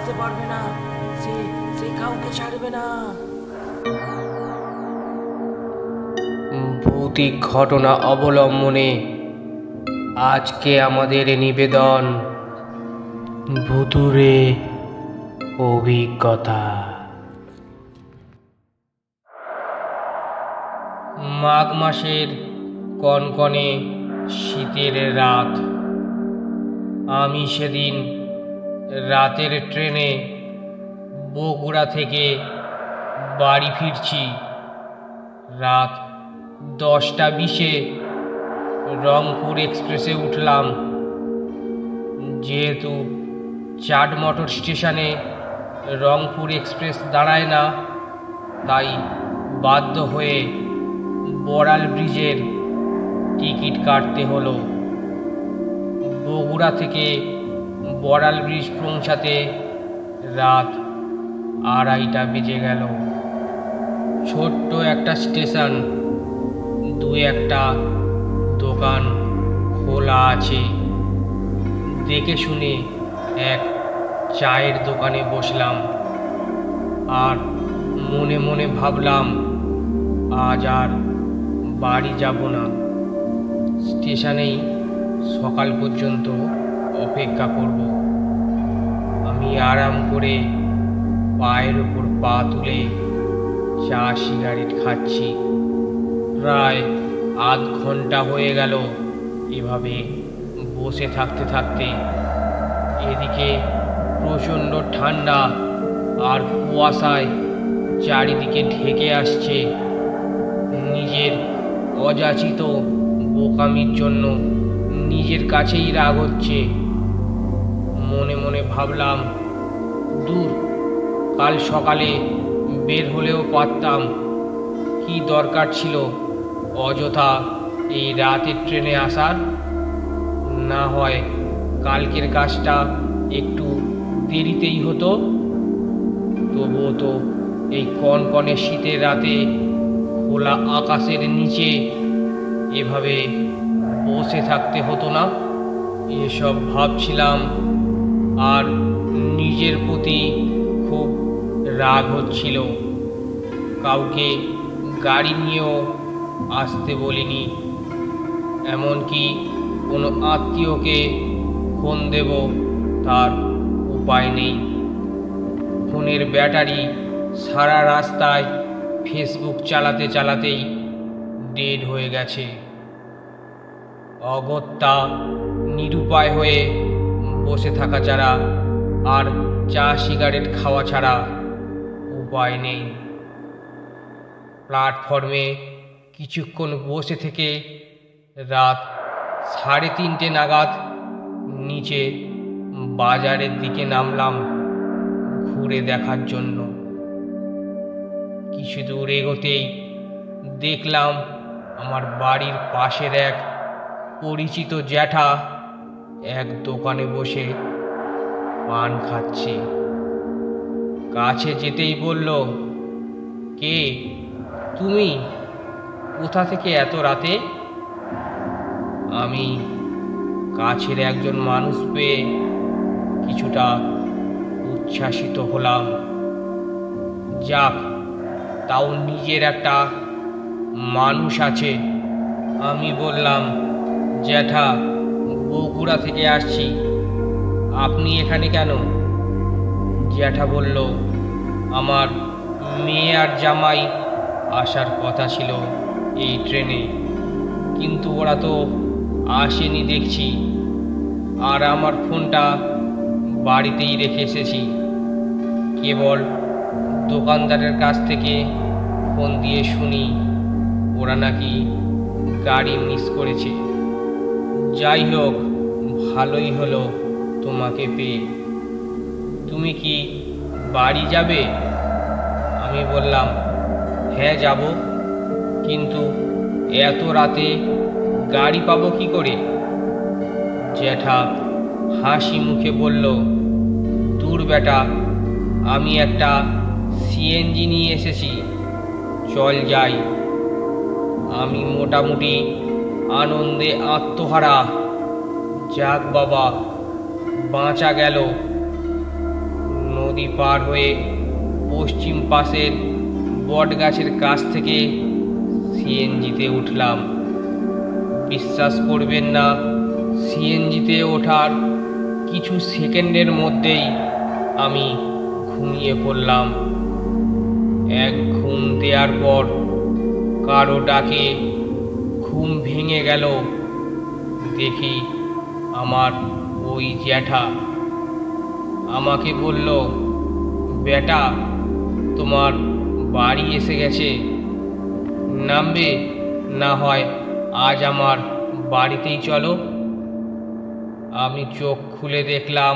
বাঁচতে পারবে না, সে সে কাউকে ছাড়বে না। ভৌতিক ঘটনা অবলম্বনে আজকে আমাদের নিবেদন ভুতুড়ে অভিজ্ঞতা। মাঘ মাসের কনকনে শীতের রাত। আমি সেদিন রাতের ট্রেনে বগুড়া থেকে বাড়ি ফিরছি। রাত 10টা 20-এ রংপুর এক্সপ্রেসে উঠলাম। যেহেতু চাট মোটর স্টেশনে রংপুর এক্সপ্রেস দাঁড়ায় না, তাই বাধ্য হয়ে বড়াল ব্রিজের টিকিট কাটতে হলো। বগুড়া থেকে বড়াল ব্রিজ পৌঁছাতে রাত 2:30 বেজে গেল। ছোট্ট একটা স্টেশন, 2-1টা দোকান খোলা আছে। দেখে শুনে এক চায়ের দোকানে বসলাম আর মনে মনে ভাবলাম আজ আর বাড়ি যাব না, স্টেশনেই সকাল পর্যন্ত অপেক্ষা করব। আমি আরাম করে পায়ের উপর পা তুলে চা সিগারেট খাচ্ছি। প্রায় আধ ঘন্টা হয়ে গেল এভাবে বসে থাকতে থাকতে। এদিকে প্রচণ্ড ঠান্ডা আর কুয়াশায় চারিদিকে ঢেকে আসছে। নিজের অযাচিত বোকামির জন্য নিজের কাছেই রাগ হচ্ছে। মনে মনে ভাবলাম, দূর, কাল সকালে বের হলেও পারতাম, কি দরকার ছিল অযথা এই রাতের ট্রেনে আসার। না হয় কালকের কাজটা একটু দেরিতেই হতো, তবুও তো এই কনকনে শীতের রাতে খোলা আকাশের নিচে এভাবে বসে থাকতে হতো না। এসব ভাবছিলাম আর নিজের প্রতি খুব রাগ হচ্ছিল। কাউকে গাড়ি নিয়েও আসতে বলিনি, এমনকি কোনো আত্মীয়কে ফোন দেব তার উপায় নেই। ফোনের ব্যাটারি সারা রাস্তায় ফেসবুক চালাতে চালাতেই ডেড হয়ে গেছে। অগত্যা নিরুপায় হয়ে বসে থাকা ছাড়া আর চা সিগারেট খাওয়া ছাড়া উপায় নেই। প্ল্যাটফর্মে কিছুক্ষণ বসে থেকে রাত 3:30 নাগাদ নিচে বাজারের দিকে নামলাম ঘুরে দেখার জন্য। কিছু দূর এগোতেই দেখলাম আমার বাড়ির পাশের এক পরিচিত জ্যাঠা এক দোকানে বসে পান খাচ্ছে। কাছে যেতেই বলল, কে তুমি? কোথা থেকে এত রাতে? আমি কাছের একজন মানুষ পেয়ে কিছুটা উচ্ছ্বাসিত হলাম। যাক, তাও নিজের একটা মানুষ আছে। আমি বললাম, জ্যাঠা, বগুড়া থেকে আসছি, আপনি এখানে কেন? জ্যাঠা বলল, আমার মেয়ে আর জামাই আসার কথা ছিল এই ট্রেনে, কিন্তু ওরা তো আসেনি দেখছি, আর আমার ফোনটা বাড়িতেই রেখে এসেছি। কেবল দোকানদারের কাছ থেকে ফোন দিয়ে শুনি ওরা নাকি গাড়ি মিস করেছে। যাই হোক, ভালোই হলো তোমাকে পেয়ে। তুমি কি বাড়ি যাবে? আমি বললাম, হ্যাঁ যাব, কিন্তু এত রাতে গাড়ি পাবো কি করে? জ্যাঠা হাসি মুখে বলল, দূর বেটা, আমি একটা সিএনজি নিয়ে এসেছি, চল যাই। আমি মোটামুটি আনন্দে আত্মহারা। যাক বাবা, বাঁচা গেল। নদী পার হয়ে পশ্চিম পাশের বট গাছের কাছ থেকে সিএনজিতে উঠলাম। বিশ্বাস করবেন না, সিএনজিতে ওঠার কিছু সেকেন্ডের মধ্যেই আমি ঘুমিয়ে পড়লাম। এক ঘুম দেওয়ার পর কারো ডাকে ঘুম ভেঙে গেল। দেখি আমার ওই জ্যাঠা আমাকে বলল, বেটা, তোমার বাড়ি এসে গেছে, নামবে না হয় আজ আমার বাড়িতেই চলো। আমি চোখ খুলে দেখলাম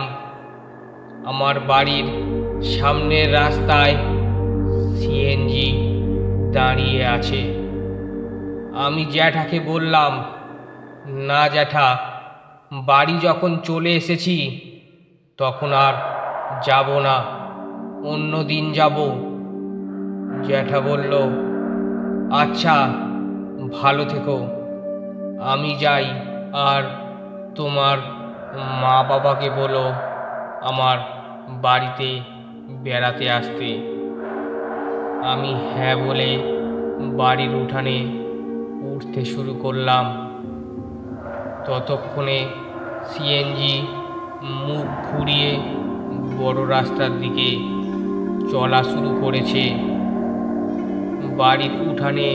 আমার বাড়ির সামনের রাস্তায় সিএনজি দাঁড়িয়ে আছে। আমি জ্যাঠাকে বললাম, না জ্যাঠা, বাড়ি যখন চলে এসেছি তখন আর যাব না, অন্য দিন যাব। জ্যাঠা বলল, আচ্ছা, ভালো থেকো, আমি যাই। আর তোমার মা বাবাকে বলো আমার বাড়িতে বেড়াতে আসতে। আমি হ্যাঁ বলে বাড়ির উঠানে উঠতে শুরু করলাম। ততক্ষণে সিএনজি মুখ ঘুরিয়ে বড় রাস্তার দিকে চলা শুরু করেছে। বাড়ির উঠানে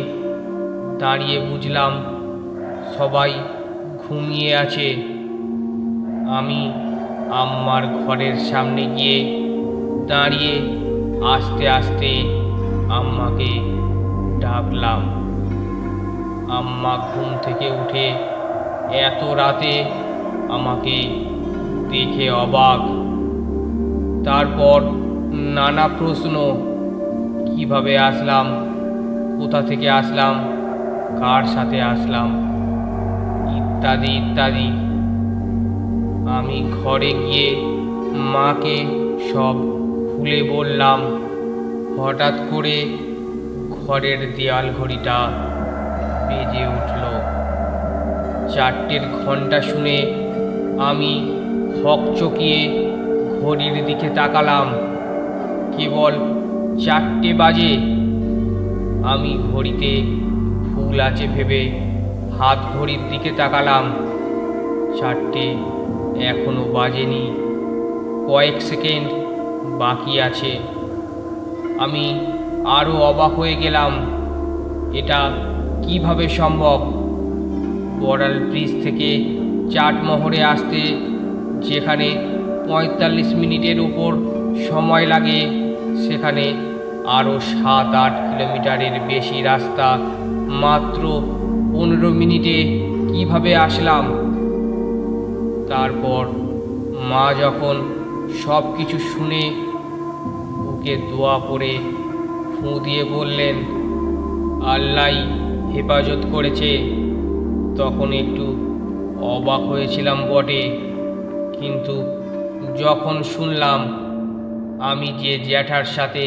দাঁড়িয়ে বুঝলাম সবাই ঘুমিয়ে আছে। আমি আম্মার ঘরের সামনে গিয়ে দাঁড়িয়ে আস্তে আস্তে আম্মাকে ডাকলাম। আম্মা ঘুম থেকে উঠে এত রাতে আমাকে দেখে অবাক। তারপর নানা প্রশ্ন, কিভাবে আসলাম, কোথা থেকে আসলাম, কার সাথে আসলাম, ইত্যাদি ইত্যাদি। আমি ঘরে গিয়ে মাকে সব খুলে বললাম। হঠাৎ করে ঘরের দেয়াল ঘড়িটা বেজে উঠল। 4টের ঘন্টা শুনে আমি হকচকিয়ে ঘড়ির দিকে তাকালাম। কেবল 4টে বাজে। আমি ঘড়িতে ভুল আছে ভেবে হাত ঘড়ির দিকে তাকালাম। 4টে এখনো বাজেনি, কয়েক সেকেন্ড বাকি আছে। আমি আরও অবাক হয়ে গেলাম, এটা কিভাবে সম্ভব? বড়াল ব্রিজ থেকে চাটমোহরে আসতে যেখানে 45 মিনিটের উপর সময় লাগে, সেখানে আরও 7-8 কিলোমিটারের বেশি রাস্তা মাত্র 15 মিনিটে কিভাবে আসলাম? তারপর মা যখন সব কিছু শুনে বুকে দোয়া পড়ে ফুঁ দিয়ে বললেন, আল্লাহ হেফাজত করেছে, তখন একটু অবাক হয়েছিলাম বটে। কিন্তু যখন শুনলাম আমি যে জ্যাঠার সাথে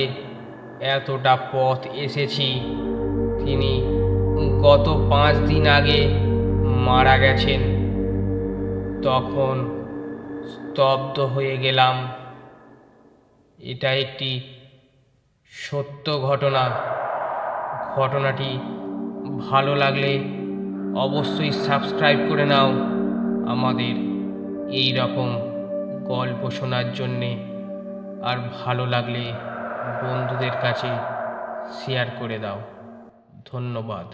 এতটা পথ এসেছি তিনি গত 5 দিন আগে মারা গেছেন, তখন স্তব্ধ হয়ে গেলাম। এটা একটি সত্য ঘটনা। ঘটনাটি ভালো লাগলে অবশ্যই সাবস্ক্রাইব করে নাও আমাদের এই রকম গল্প শোনার জন্যে। আর ভালো লাগলে বন্ধুদের কাছে শেয়ার করে দাও। ধন্যবাদ।